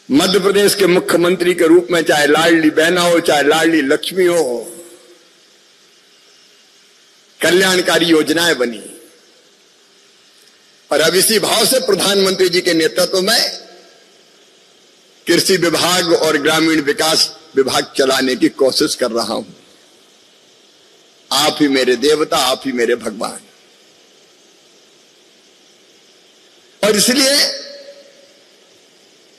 मध्य प्रदेश के मुख्यमंत्री के रूप में चाहे लाडली बहना हो, चाहे लाडली लक्ष्मी हो, कल्याणकारी योजनाएं बनी। और अब इसी भाव से प्रधानमंत्री जी के नेतृत्व में कृषि विभाग और ग्रामीण विकास विभाग चलाने की कोशिश कर रहा हूं। आप ही मेरे देवता, आप ही मेरे भगवान। और इसलिए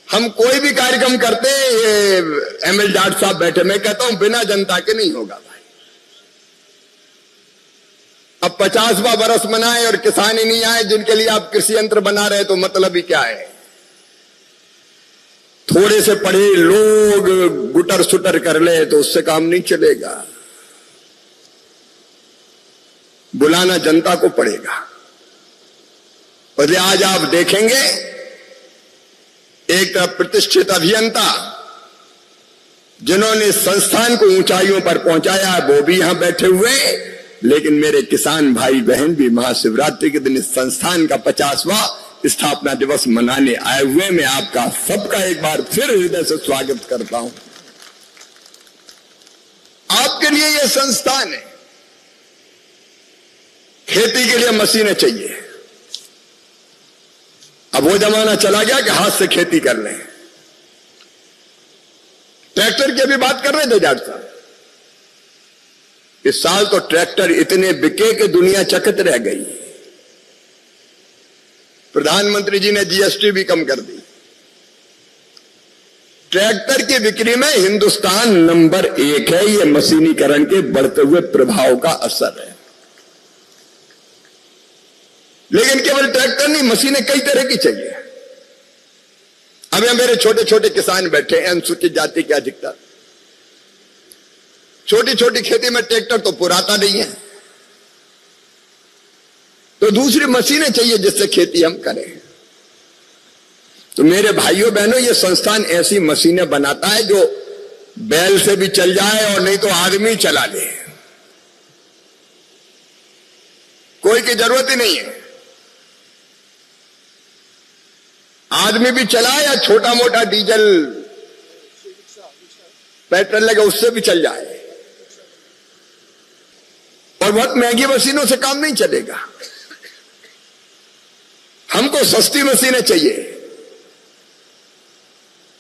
हम कोई भी कार्यक्रम करते, ये एमएल जाट साहब बैठे, मैं कहता हूं बिना जनता के नहीं होगा भाई। अब 50वां बरस मनाए और किसान ही नहीं आए जिनके लिए आप कृषि यंत्र बना रहे, तो मतलब ही क्या है? थोड़े से पढ़े लोग गुटर सुटर कर ले तो उससे काम नहीं चलेगा, बुलाना जनता को पड़ेगा। और आज आप देखेंगे एक तरफ प्रतिष्ठित अभियंता जिन्होंने संस्थान को ऊंचाइयों पर पहुंचाया, वो भी यहां बैठे हुए, लेकिन मेरे किसान भाई बहन भी महाशिवरात्रि के दिन इस संस्थान का 50वां स्थापना दिवस मनाने आए हुए। मैं आपका सबका एक बार फिर हृदय से स्वागत करता हूं। आपके लिए यह संस्थान है। खेती के लिए मशीनें चाहिए। अब वो जमाना चला गया कि हाथ से खेती कर लें। ट्रैक्टर की भी बात कर रहे थे जाट साहब। इस साल तो ट्रैक्टर इतने बिके कि दुनिया चकित रह गई। प्रधानमंत्री जी ने जीएसटी भी कम कर दी। ट्रैक्टर की बिक्री में हिंदुस्तान नंबर 1 है। यह मशीनीकरण के बढ़ते हुए प्रभाव का असर है। लेकिन केवल ट्रैक्टर नहीं, मशीनें कई तरह की चाहिए। अब यहां मेरे छोटे छोटे किसान बैठे हैं, अनुसूचित जाति के अधिकतर। छोटी छोटी खेती में ट्रैक्टर तो पुराता नहीं है, तो दूसरी मशीनें चाहिए जिससे खेती हम करें। तो मेरे भाइयों बहनों, ये संस्थान ऐसी मशीनें बनाता है जो बैल से भी चल जाए और नहीं तो आदमी चला ले, कोई की जरूरत ही नहीं है। आदमी भी चलाए या छोटा मोटा डीजल पेट्रोल लगे उससे भी चल जाए। और बहुत महंगी मशीनों से काम नहीं चलेगा। हमको सस्ती मशीनें चाहिए।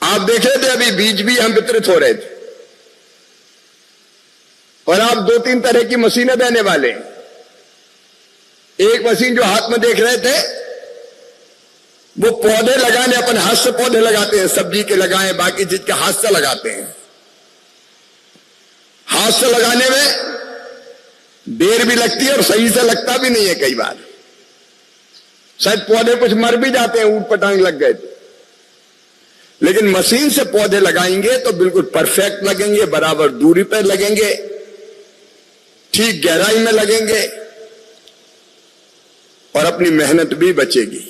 आप देख रहे थे अभी बीज भी हम वितरित हो रहे थे, और आप 2-3 तरह की मशीनें देने वाले हैं। एक मशीन जो हाथ में देख रहे थे, वो पौधे लगाने, अपन हाथ से पौधे लगाते हैं, सब्जी के लगाएं, बाकी चीज के हाथ से लगाते हैं। हाथ से लगाने में देर भी लगती है और सही से लगता भी नहीं है। कई बार शायद पौधे कुछ मर भी जाते हैं, ऊट पटांग लग गए। लेकिन मशीन से पौधे लगाएंगे तो बिल्कुल परफेक्ट लगेंगे, बराबर दूरी पर लगेंगे, ठीक गहराई में लगेंगे, और अपनी मेहनत भी बचेगी।